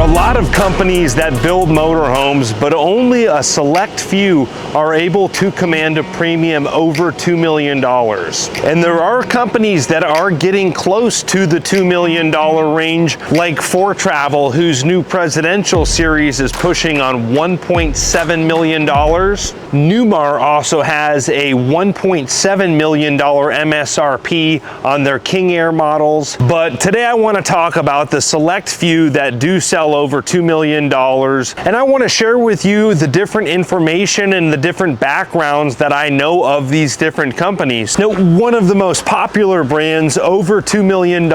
a lot of companies that build motorhomes, but only a select few are able to command a premium over $2 million. And there are companies that are getting close to the $2 million range, like 4Travel, whose new presidential series is pushing on $1.7 million. Newmar also has a $1.7 million MSRP on their King Air models. But today I want to talk about the select few that do sell over $2 million. And I want to share with you the different information and the different backgrounds that I know of these different companies. Now, one of the most popular brands over $2 million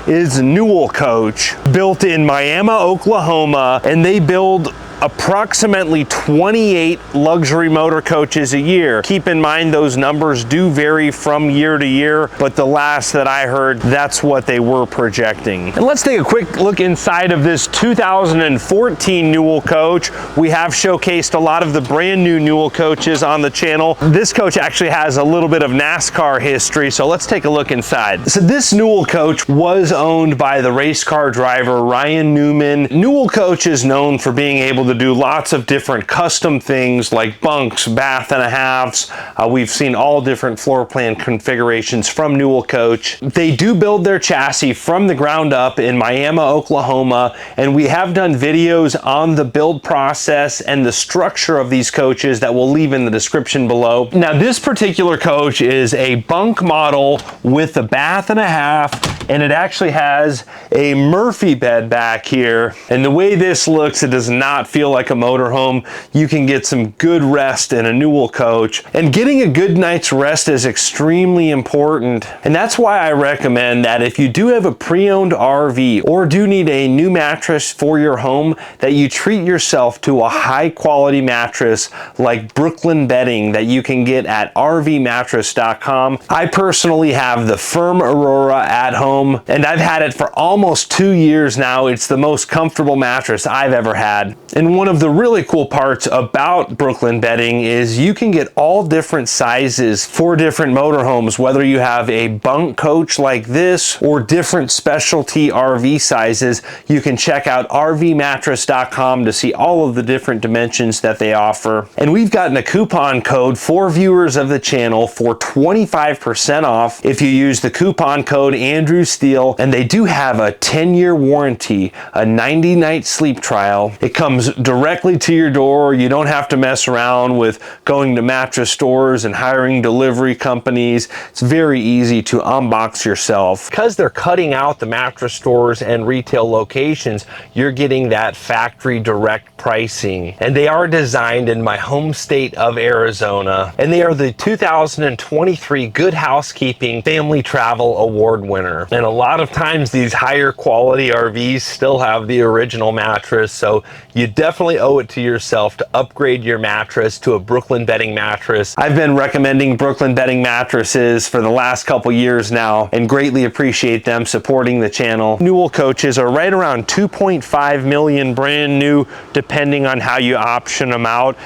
is Newell Coach, built in Miami, Oklahoma, and they build approximately 28 luxury motor coaches a year. Keep in mind those numbers do vary from year to year, but the last that I heard, that's what they were projecting. And let's take a quick look inside of this 2014 Newell Coach. We have showcased a lot of the brand new Newell coaches on the channel. This coach actually has a little bit of NASCAR history, so let's take a look inside. So this Newell Coach was owned by the race car driver Ryan Newman. Newell Coach is known for being able to do lots of different custom things like bunks, bath and a halves. We've seen all different floor plan configurations from Newell Coach. They do build their chassis from the ground up in Miami, Oklahoma, and we have done videos on the build process and the structure of these coaches that we'll leave in the description below. Now, this particular coach is a bunk model with a bath and a half, and it actually has a Murphy bed back here. And the way this looks, it does not feel like a motorhome. You can get some good rest in a Newell Coach, and getting a good night's rest is extremely important. And that's why I recommend that if you do have a pre-owned RV or do need a new mattress for your home, that you treat yourself to a high quality mattress like Brooklyn bedding that you can get at rvmattress.com. I personally have the Firm Aurora at home, and I've had it for almost 2 years now. It's the most comfortable mattress I've ever had. And one of the really cool parts about Brooklyn bedding is you can get all different sizes for different motorhomes, whether you have a bunk coach like this or different specialty RV sizes. You can check out rvmattress.com to see all of the different dimensions that they offer. And we've gotten a coupon code for viewers of the channel for 25% off if you use the coupon code Andrew Steele. And they do have a 10-year warranty, a 90-night sleep trial. It comes directly to your door. You don't have to mess around with going to mattress stores and hiring delivery companies. It's very easy to unbox yourself. Because they're cutting out the mattress stores and retail locations, you're getting that factory direct pricing. And they are designed in my home state of Arizona. And they are the 2023 Good Housekeeping Family Travel Award winner. And a lot of times these higher quality RVs still have the original mattress, so you definitely owe it to yourself to upgrade your mattress to a Brooklyn bedding mattress. I've been recommending Brooklyn bedding mattresses for the last couple years now and greatly appreciate them supporting the channel. Newell coaches are right around 2.5 million brand new, depending on how you option them out.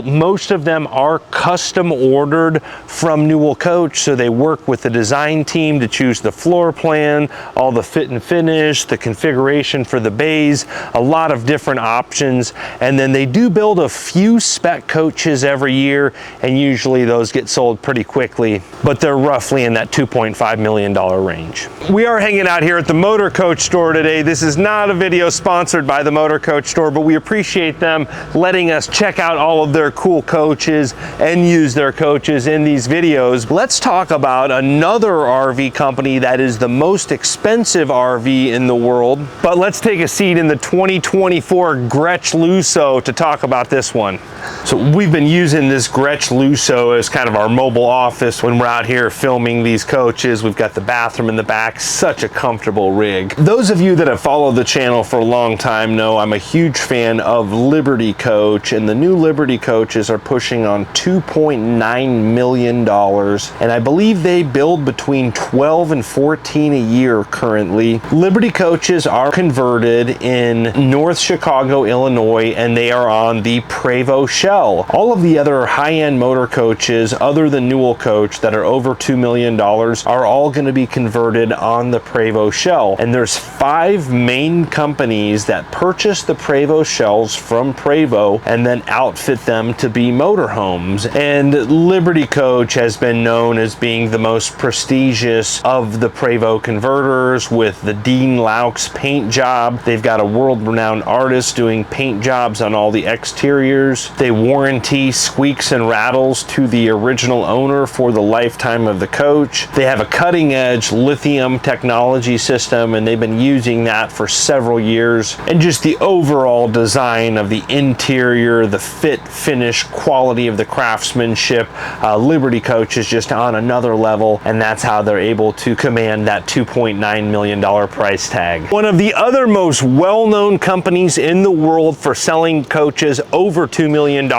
Most of them are custom ordered from Newell Coach, so they work with the design team to choose the floor plan, all the fit and finish, the configuration for the bays, a lot of different options. And then they do build a few spec coaches every year, and usually those get sold pretty quickly, but they're roughly in that $2.5 million range. We are hanging out here at the Motor Coach store today. This is not a video sponsored by the Motor Coach store, but we appreciate them letting us check out all of their cool coaches and use their coaches in these videos. Let's talk about another RV company that is the most expensive RV in the world, but let's take a seat in the 2024 Gretsch Lusso to talk about this one. So we've been using this Gretsch Lusso as kind of our mobile office when we're out here filming these coaches. We've got the bathroom in the back, such a comfortable rig. Those of you that have followed the channel for a long time know I'm a huge fan of Liberty Coach, and the new Liberty coaches are pushing on $2.9 million. And I believe they build between 12 and 14 a year currently. Liberty coaches are converted in North Chicago, Illinois, and they are on the Prevost shell. All of the other high-end motor coaches other than Newell Coach that are over $2 million are all going to be converted on the Prevost shell. And there's 5 main companies that purchase the Prevost shells from Prevost and then outfit them to be motorhomes. And Liberty Coach has been known as being the most prestigious of the Prevost converters with the Dean Laux paint job. They've got a world-renowned artist doing paint jobs on all the exteriors. They warranty squeaks and rattles to the original owner for the lifetime of the coach. They have a cutting-edge lithium technology system, and they've been using that for several years. And just the overall design of the interior, the fit, finish, quality of the craftsmanship, Liberty Coach is just on another level, and that's how they're able to command that $2.9 million price tag. One of the other most well-known companies in the world for selling coaches over $2 million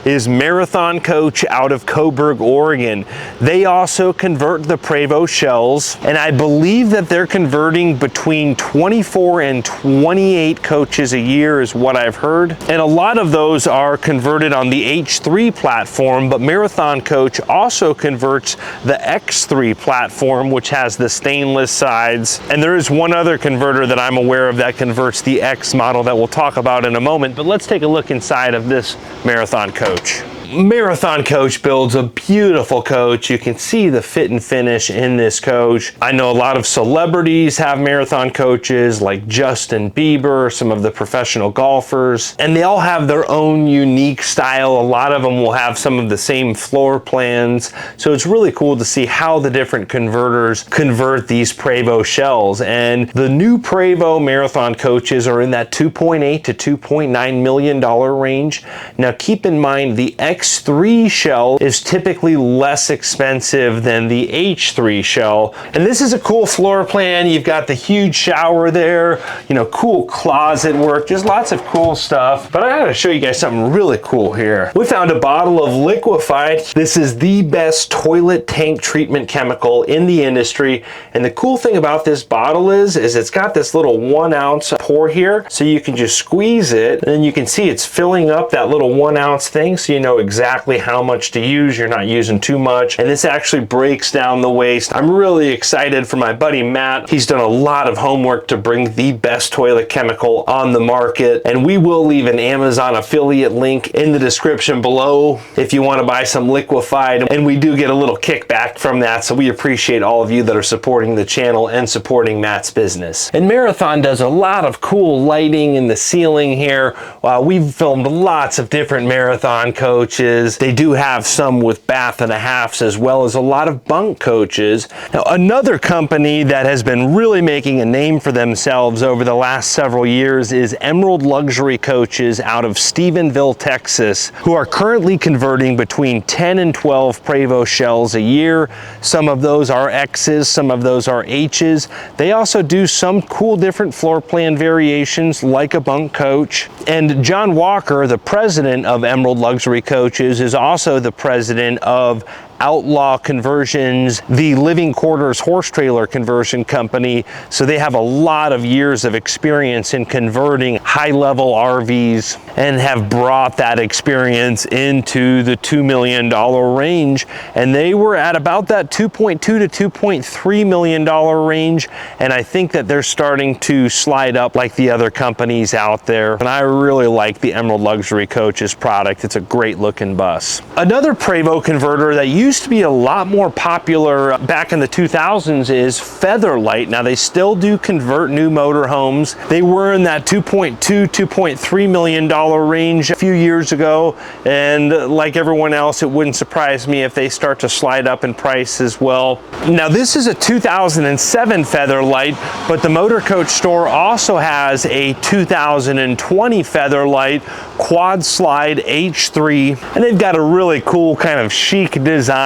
is Marathon Coach out of Coburg, Oregon. They also convert the Prevost shells, and I believe that they're converting between 24 and 28 coaches a year is what I've heard. And a lot of those are converted on the H3 platform, but Marathon Coach also converts the X3 platform, which has the stainless sides. And there is one other converter that I'm aware of that converts the X model that we'll talk about in a moment, but let's take a look inside of this Marathon Coach. Marathon Coach builds a beautiful coach. You can see the fit and finish in this coach. I know a lot of celebrities have Marathon coaches like Justin Bieber, some of the professional golfers, and they all have their own unique style. A lot of them will have some of the same floor plans. So it's really cool to see how the different converters convert these Prevost shells. And the new Prevost Marathon coaches are in that $2.8 to $2.9 million range. Now keep in mind the X3 shell is typically less expensive than the H3 shell. And this is a cool floor plan. You've got the huge shower there, you know, cool closet work, just lots of cool stuff. But I gotta show you guys something really cool here. We found a bottle of Liquefied. This is the best toilet tank treatment chemical in the industry. And the cool thing about this bottle is it's got this little 1 ounce pour here. So you can just squeeze it, and then you can see it's filling up that little 1 ounce thing, so you know exactly how much to use. You're not using too much, and this actually breaks down the waste. I'm really excited for my buddy Matt. He's done a lot of homework to bring the best toilet chemical on the market, and we will leave an Amazon affiliate link in the description below if you want to buy some Liquefied, and we do get a little kickback from that, so we appreciate all of you that are supporting the channel and supporting Matt's business. And Marathon does a lot of cool lighting in the ceiling here. We've filmed lots of different Marathon coaches. They do have some with bath and a halves, as well as a lot of bunk coaches. Now, another company that has been really making a name for themselves over the last several years is Emerald Luxury Coaches out of Stephenville, Texas, who are currently converting between 10 and 12 Prevost shells a year. Some of those are X's, some of those are H's. They also do some cool different floor plan variations like a bunk coach. And John Walker, the president of Emerald Luxury Coaches, is also the president of Outlaw Conversions, the Living Quarters horse trailer conversion company. So they have a lot of years of experience in converting high-level RVs and have brought that experience into the $2 million range. And they were at about that $2.2 to $2.3 million range. And I think that they're starting to slide up like the other companies out there. And I really like the Emerald Luxury Coaches product. It's a great looking bus. Another Prevost converter that used to be a lot more popular back in the 2000s is Featherlite. Now they still do convert new motorhomes. They were in that $2.2, $2.3 million range a few years ago, and like everyone else, it wouldn't surprise me if they start to slide up in price as well. Now this is a 2007 Featherlite, but the Motor Coach store also has a 2020 Featherlite quad slide H3, and they've got a really cool kind of chic design.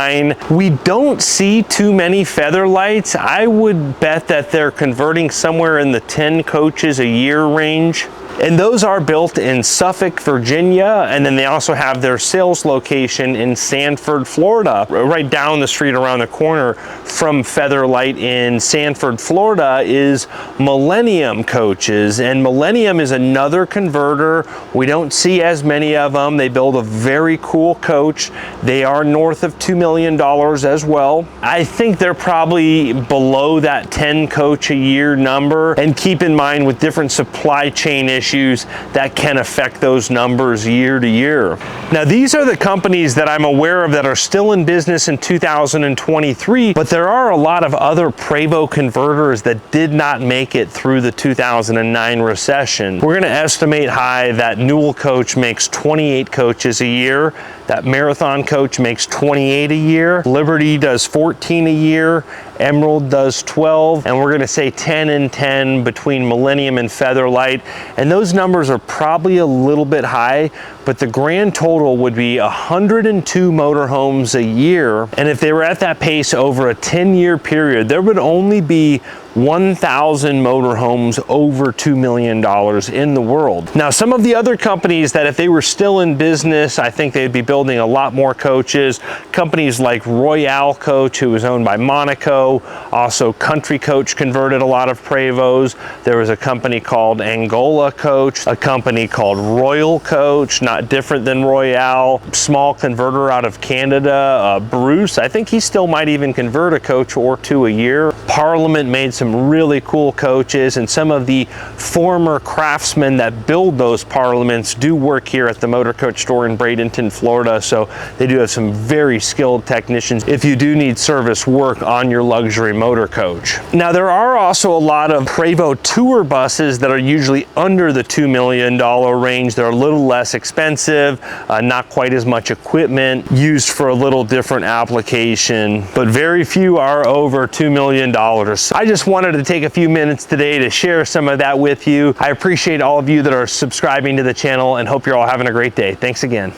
We don't see too many Featherlites. I would bet that they're converting somewhere in the 10 coaches a year range. And those are built in Suffolk, Virginia, and then they also have their sales location in Sanford, Florida, right down the street around the corner from Featherlite in Sanford, Florida is Millennium Coaches. And Millennium is another converter. We don't see as many of them. They build a very cool coach. They are north of $2 million as well. I think they're probably below that 10 coach a year number. And keep in mind, with different supply chain issues, that can affect those numbers year to year. Now, these are the companies that I'm aware of that are still in business in 2023, but there are a lot of other Prevost converters that did not make it through the 2009 recession. We're going to estimate high that Newell Coach makes 28 coaches a year. That Marathon Coach makes 28 a year. Liberty does 14 a year. Emerald does 12, and we're going to say 10 and 10 between Millennium and Featherlite. And those numbers are probably a little bit high, but the grand total would be 102 motorhomes a year. And if they were at that pace over a 10-year period, there would only be 1,000 motorhomes over $2 million in the world. Now, some of the other companies that if they were still in business, I think they'd be building a lot more coaches. Companies like Royale Coach, who was owned by Monaco. Also, Country Coach converted a lot of Prevosts. There was a company called Angola Coach, a company called Royal Coach, not different than Royale. Small converter out of Canada, Bruce. I think he still might even convert a coach or two a year. Parliament made some really cool coaches, and some of the former craftsmen that build those Parliaments do work here at the Motor Coach store in Bradenton, Florida, so they do have some very skilled technicians if you do need service work on your luxury motor coach. Now, there are also a lot of Prevost tour buses that are usually under the $2 million range. They're a little less expensive, not quite as much equipment, used for a little different application, but very few are over $2 million. I just wanted to take a few minutes today to share some of that with you. I appreciate all of you that are subscribing to the channel and hope you're all having a great day. Thanks again.